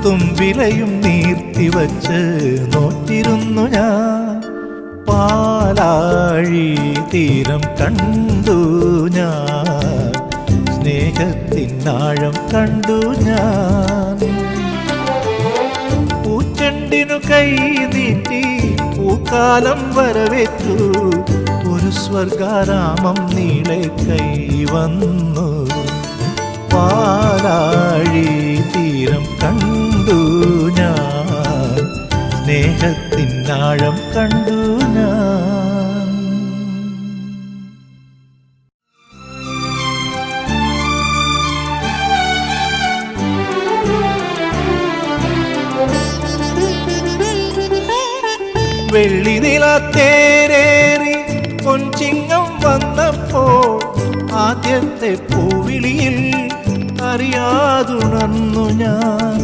തുമ്പിലയും നീർത്തിവച്ച് നോറ്റിരുന്നു ഞാൻ. പാലാഴി തീരം കണ്ടു ഞാൻ, സ്നേഹത്തിനാഴം കണ്ടു ഞാൻ. പൂച്ചെണ്ടിനു കൈ നീട്ടി പൂക്കാലം വരവേറ്റു, ഒരു സ്വർഗാരാമം നീളെ കൈവന്നു. പാലാഴി തീരം കണ്ടു ഞാൻ, സ്നേഹത്തിനാഴം കണ്ടു ഞാൻ. വെള്ളിനില തേരേറി പൊൻചിങ്ങം വന്നപ്പോൾ ആദ്യത്തെ പൂവിളിയിൽ അറിയാതുണർന്നു ഞാൻ.